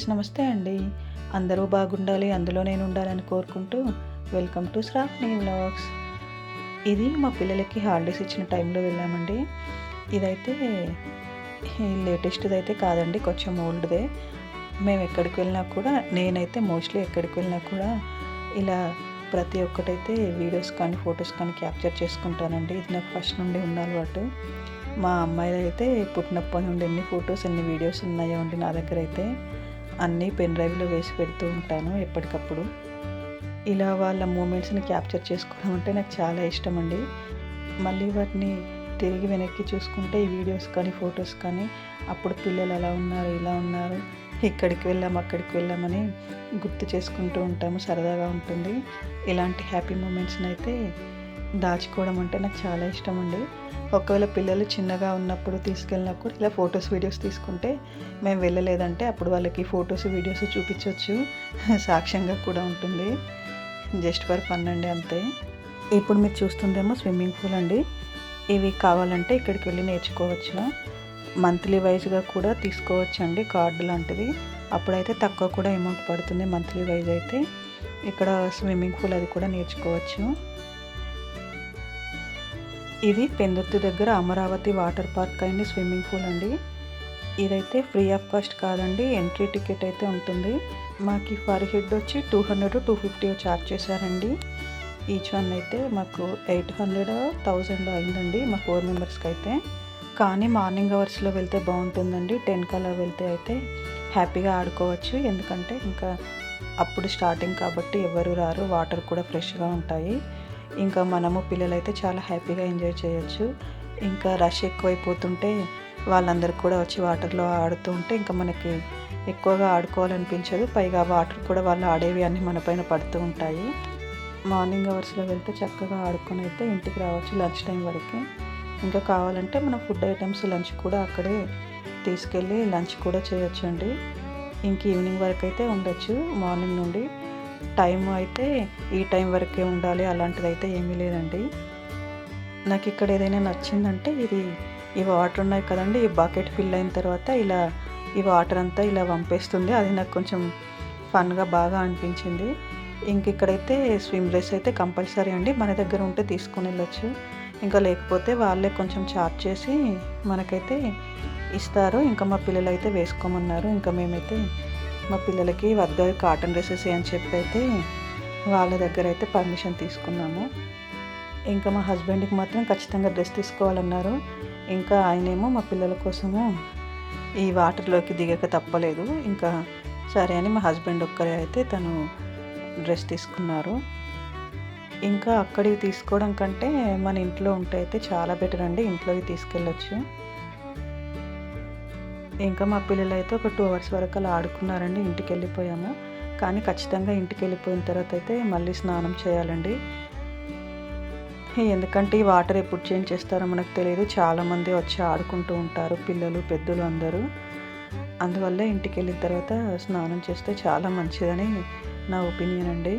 Friends, నమస్తే అండి. అందరూ బాగుండాలి, అందులో నేను ఉండాలని కోరుకుంటూ వెల్కమ్ టు శ్రావణి వ్లాగ్స్. ఇది మా పిల్లలకి హాలిడేస్ ఇచ్చిన టైంలో వెళ్ళామండి. ఇదైతే లేటెస్ట్‌ది అయితే కాదండి, కొంచెం ఓల్డ్‌దే. మేము ఎక్కడికి వెళ్ళినా కూడా నేనైతే మోస్ట్లీ ఎక్కడికి వెళ్ళినా కూడా ఇలా ప్రతి ఒక్కటైతే వీడియోస్ కానీ, ఫొటోస్ కానీ క్యాప్చర్ చేసుకుంటానండి. ఇది నాకు ఫస్ట్ నుండి ఉన్న అలవాటు. మా అమ్మాయిలైతే పుట్టినప్పటి నుండి ఎన్ని ఫొటోస్, ఎన్ని వీడియోస్ ఉన్నాయో అండి నా దగ్గర అయితే. అన్నీ పెన్ డ్రైవ్‌లో వేసి పెడుతూ ఉంటాను ఎప్పటికప్పుడు. ఇలా వాళ్ళ మూమెంట్స్‌ని క్యాప్చర్ చేసుకోవడం అంటే నాకు చాలా ఇష్టమండి. మళ్ళీ వాటిని తిరిగి వెనక్కి చూసుకుంటే ఈ వీడియోస్ కానీ, ఫొటోస్ కానీ అప్పుడు పిల్లలు అలా ఉన్నారు, ఇలా ఉన్నారు, ఇక్కడికి వెళ్ళాం, అక్కడికి వెళ్ళామని గుర్తు చేసుకుంటూ ఉంటాము. సరదాగా ఉంటుంది. ఇలాంటి హ్యాపీ మూమెంట్స్‌ని అయితే దాచుకోవడం అంటే నాకు చాలా ఇష్టమండి. ఒకవేళ పిల్లలు చిన్నగా ఉన్నప్పుడు తీసుకెళ్ళినప్పుడు ఇలా ఫొటోస్, వీడియోస్ తీసుకుంటే మేము వెళ్ళలేదంటే అప్పుడు వాళ్ళకి ఫొటోస్, వీడియోస్ చూపించొచ్చు. సాక్ష్యంగా కూడా ఉంటుంది. జస్ట్ ఫర్ ఫన్ అండి, అంతే. ఇప్పుడు మీరు చూస్తుందేమో స్విమ్మింగ్ పూల్ అండి. ఇవి కావాలంటే ఇక్కడికి వెళ్ళి నేర్చుకోవచ్చు. మంత్లీ వైజ్గా కూడా తీసుకోవచ్చండి, కార్డు లాంటిది. అప్పుడైతే తక్కువ కూడా అమౌంట్ పడుతుంది మంత్లీ వైజ్ అయితే. ఇక్కడ స్విమ్మింగ్ పూల్ అది కూడా నేర్చుకోవచ్చు. ఇది పెందుర్తి దగ్గర Amaravati water park and swimming pool అండి. ఇదైతే ఫ్రీ ఆఫ్ కాస్ట్ కాదండి, ఎంట్రీ టికెట్ అయితే ఉంటుంది. మాకు పర్ హెడ్ వచ్చి 200, 250 ఛార్జ్ చేశారండి. ఈచ్ వన్ అయితే మాకు 800, 1000 అయిందండి మా 4 మెంబర్స్కి అయితే. కానీ మార్నింగ్ అవర్స్లో వెళ్తే బాగుంటుందండి. 10 కల్లా వెళ్తే అయితే హ్యాపీగా ఆడుకోవచ్చు. ఎందుకంటే ఇంకా అప్పుడు స్టార్టింగ్ కాబట్టి ఎవరు రారు, వాటర్ కూడా ఫ్రెష్గా ఉంటాయి. ఇంకా మనము పిల్లలైతే చాలా హ్యాపీగా ఎంజాయ్ చేయొచ్చు. ఇంకా రష్ ఎక్కువైపోతుంటే వాళ్ళందరూ కూడా వచ్చి వాటర్లో ఆడుతూ ఉంటే ఇంకా మనకి ఎక్కువగా ఆడుకోవాలనిపించదు. పైగా వాటర్ కూడా వాళ్ళు ఆడేవి అన్నీ మన పైన పడుతూ ఉంటాయి. మార్నింగ్ అవర్స్లో వెళ్తే చక్కగా ఆడుకొని అయితే ఇంటికి రావచ్చు లంచ్ టైం వరకు. ఇంకా కావాలంటే మనం ఫుడ్ ఐటమ్స్ లంచ్ కూడా అక్కడే తీసుకెళ్ళి లంచ్ కూడా చేయొచ్చండి. ఇంక ఈవినింగ్ వరకు అయితే ఉండొచ్చు. మార్నింగ్ నుండి టైం అయితే ఈ టైం వరకే ఉండాలి అలాంటిది అయితే ఏమీ లేదండి. నాకు ఇక్కడ ఏదైనా నచ్చిందంటే ఈ వాటర్ ఉన్నాయి కదండి, ఈ బకెట్ ఫిల్ అయిన తర్వాత ఇలా ఈ వాటర్ అంతా ఇలా వంపేస్తుంది. అది నాకు కొంచెం ఫన్గా బాగా అనిపించింది. ఇంక ఇక్కడైతే స్విమ్ డ్రెస్ అయితే కంపల్సరీ అండి, మన దగ్గర ఉంటే తీసుకొని వెళ్ళొచ్చు. ఇంకా లేకపోతే వాళ్ళే కొంచెం చార్జ్ చేసి మనకైతే ఇస్తారు. ఇంకా మా పిల్లలు అయితే వేసుకోమన్నారు. ఇంకా మేమైతే మా పిల్లలకి వద్ద కాటన్ డ్రెస్సెస్ అని చెప్పి అయితే వాళ్ళ దగ్గర అయితే పర్మిషన్ తీసుకున్నాము. ఇంకా మా హస్బెండ్కి మాత్రం ఖచ్చితంగా డ్రెస్ తీసుకోవాలన్నారు. ఇంకా ఆయనేమో మా పిల్లల కోసము ఈ వాటర్లోకి దిగక తప్పలేదు. ఇంకా సరే అని మా హస్బెండ్ ఒక్కరే అయితే తను డ్రెస్ తీసుకున్నారు. ఇంకా అక్కడికి తీసుకోవడం కంటే మన ఇంట్లో ఉంటే అయితే చాలా బెటర్ అండి, ఇంట్లోకి తీసుకెళ్ళొచ్చు. ఇంకా మా పిల్లలు అయితే ఒక 2 అవర్స్ వరకు అలా ఆడుకున్నారండి. ఇంటికి వెళ్ళిపోయాము. కానీ ఖచ్చితంగా ఇంటికి వెళ్ళిపోయిన తర్వాత అయితే మళ్ళీ స్నానం చేయాలండి. ఎందుకంటే ఈ వాటర్ ఎప్పుడు చేంజ్ చేస్తారో మనకు తెలియదు. చాలామంది వచ్చి ఆడుకుంటూ ఉంటారు, పిల్లలు, పెద్దలు అందరూ. అందువల్ల ఇంటికి వెళ్ళిన తర్వాత స్నానం చేస్తే చాలా మంచిదని నా ఒపీనియన్ అండి.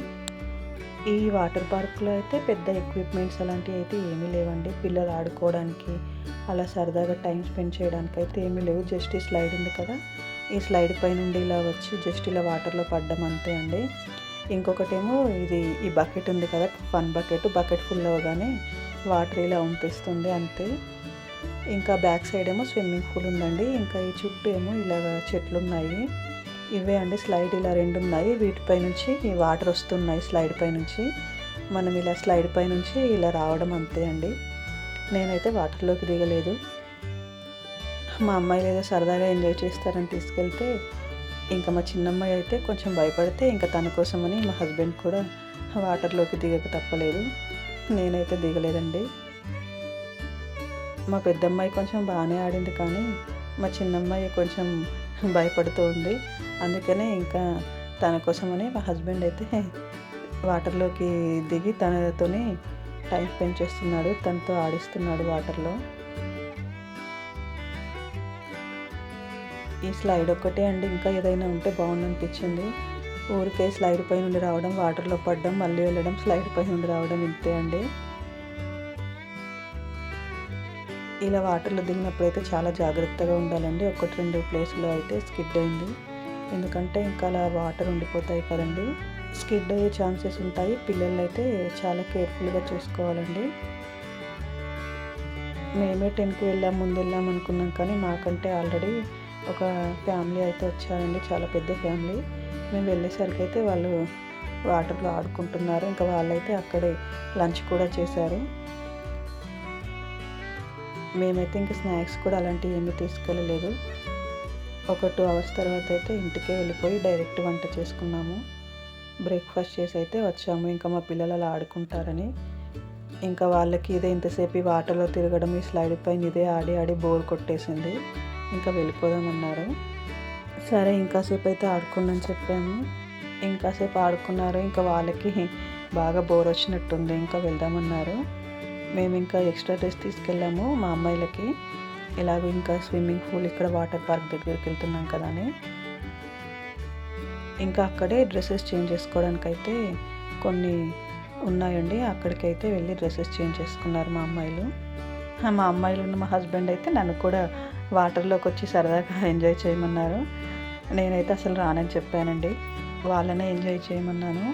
ఈ వాటర్ పార్క్లో అయితే పెద్ద ఎక్విప్మెంట్స్ అలాంటివి అయితే ఏమీ లేవండి. పిల్లలు ఆడుకోవడానికి అలా సరదాగా టైం స్పెండ్ చేయడానికి అయితే ఏమీ లేవు. జస్ట్ ఈ స్లైడ్ ఉంది కదా, ఈ స్లైడ్ పై నుండి ఇలా వచ్చి జస్ట్ ఇలా వాటర్లో పడ్డం అంతే అండి. ఇంకొకటేమో ఈ బకెట్ ఉంది కదా, ఫన్ బకెట్ ఫుల్ అవ్వగానే వాటర్ ఇలా ఉంపిస్తుంది అంతే. ఇంకా బ్యాక్ సైడ్ ఏమో స్విమ్మింగ్ పూల్ ఉందండి. ఇంకా ఈ చుట్టూ ఏమో ఇలాగ చెట్లు ఉన్నాయి. ఇవే అండి, స్లైడ్ ఇలా 2 ఉన్నాయి. వీటిపై నుంచి ఈ వాటర్ వస్తున్నాయి స్లైడ్ పై నుంచి. మనం ఇలా స్లైడ్ పై నుంచి ఇలా రావడం అంతే అండి. నేనైతే వాటర్లోకి దిగలేదు. మా అమ్మాయిలు ఏదో సరదాగా ఎంజాయ్ చేస్తారని తీసుకెళ్తే ఇంకా మా చిన్నమ్మాయి అయితే కొంచెం భయపడితే ఇంకా తన కోసమని మా హస్బెండ్ కూడా వాటర్లోకి దిగక తప్పలేదు. నేనైతే దిగలేదండి. మా పెద్దమ్మాయి కొంచెం బాగానే ఆడింది, కానీ మా చిన్నమ్మాయి కొంచెం భయపడుతూ ఉంది. అందుకనే ఇంకా తన కోసమని మా హస్బెండ్ అయితే వాటర్లోకి దిగి తనతోనే టైం స్పెండ్ చేస్తున్నాడు, తనతో ఆడిస్తున్నాడు వాటర్లో. ఈ స్లైడ్ ఒక్కటే అండి, ఇంకా ఏదైనా ఉంటే బాగుందనిపించింది. ఊరికే స్లైడ్ పై నుండి రావడం, వాటర్లో పడడం, మళ్ళీ వెళ్ళడం, స్లైడ్ పై నుండి రావడం, ఇంతే అండి. ఇలా వాటర్లో దిగినప్పుడు అయితే చాలా జాగ్రత్తగా ఉండాలండి. 1-2 ప్లేస్లో అయితే స్కిడ్ అయింది. ఎందుకంటే ఇంకా అలా వాటర్ ఉండిపోతాయి కదండి, స్కిడ్ అయ్యే ఛాన్సెస్ ఉంటాయి. పిల్లలు అయితే చాలా కేర్ఫుల్గా చూసుకోవాలండి. మేమే 10కి ముందు వెళ్ళాం అనుకున్నాం, కానీ మాకంటే ఆల్రెడీ ఒక ఫ్యామిలీ అయితే వచ్చారండి, చాలా పెద్ద ఫ్యామిలీ. మేము వెళ్ళేసరికి అయితే వాళ్ళు వాటర్లో ఆడుకుంటున్నారు. ఇంకా వాళ్ళైతే అక్కడే లంచ్ కూడా చేశారు. మేమైతే ఇంకా స్నాక్స్ కూడా అలాంటివి ఏమీ తీసుకెళ్ళలేదు. ఒక 2 అవర్స్ తర్వాత అయితే ఇంటికే వెళ్ళిపోయి డైరెక్ట్ వంట చేసుకున్నాము. బ్రేక్ఫాస్ట్ చేసి అయితే వచ్చాము. ఇంకా మా పిల్లలు అలా ఆడుకుంటారని, ఇంకా వాళ్ళకి ఇదే ఇంతసేపు ఈ వాటర్లో తిరగడం, ఈ స్లైడ్ పైన ఇదే ఆడి ఆడి బోర్ కొట్టేసింది. ఇంకా వెళ్ళిపోదామన్నారు. సరే ఇంకాసేపు అయితే ఆడుకోండి చెప్పాము. ఇంకాసేపు ఆడుకున్నారు. ఇంకా వాళ్ళకి బాగా బోర్ వచ్చినట్టుంది, ఇంకా వెళ్దామన్నారు. మేము ఇంకా ఎక్స్ట్రా డ్రెస్ తీసుకెళ్ళాము మా అమ్మాయిలకి. ఇలాగో ఇంకా స్విమ్మింగ్ పూల్ ఇక్కడ వాటర్ పార్క్ దగ్గరికి వెళ్తున్నాం కదా అని, ఇంకా అక్కడే డ్రెస్సెస్ చేంజ్ చేసుకోవడానికి అయితే కొన్ని ఉన్నాయండి. అక్కడికైతే వెళ్ళి డ్రెస్సెస్ చేంజ్ చేసుకున్నారు మా అమ్మాయిలు. మా అమ్మాయిలు మా హస్బెండ్ అయితే నన్ను కూడా వాటర్లోకి వచ్చి సరదాగా ఎంజాయ్ చేయమన్నారు. నేనైతే అసలు రానని చెప్పానండి, వాళ్ళనే ఎంజాయ్ చేయమన్నాను.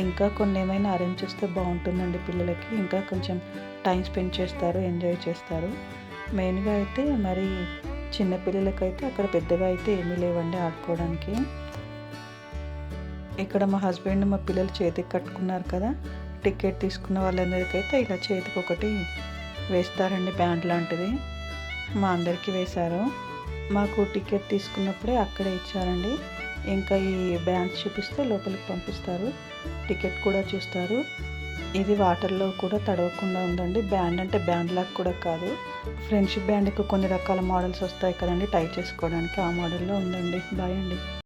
ఇంకా కొన్ని ఏమైనా అరేంజ్ చేస్తే బాగుంటుందండి పిల్లలకి, ఇంకా కొంచెం టైం స్పెండ్ చేస్తారు, ఎంజాయ్ చేస్తారు. మెయిన్గా అయితే మరి చిన్నపిల్లలకైతే అక్కడ పెద్దగా అయితే ఏమీ లేవండి ఆడుకోవడానికి. ఇక్కడ మా హస్బెండ్ మా పిల్లలు చేతికి కట్టుకున్నారు కదా, టికెట్ తీసుకున్న వాళ్ళందరికైతే ఇలా చేతికి ఒకటి వేస్తారండి, బ్యాండ్ లాంటిది. మా అందరికీ వేశారు. మాకు టికెట్ తీసుకున్నప్పుడే అక్కడే ఇచ్చారండి. ఇంకా ఈ బ్యాండ్స్ చూపిస్తే లోపలికి పంపిస్తారు, టికెట్ కూడా చూస్తారు. ఇది వాటర్లో కూడా తడవకుండా ఉందండి. బ్యాండ్ అంటే బ్యాండ్ లాగా కూడా కాదు, ఫ్రెండ్షిప్ బ్యాండ్కి కొన్ని రకాల మోడల్స్ వస్తాయి కదండి టై చేసుకోవడానికి, ఆ మోడల్లో ఉందండి. బాయ్ అండి.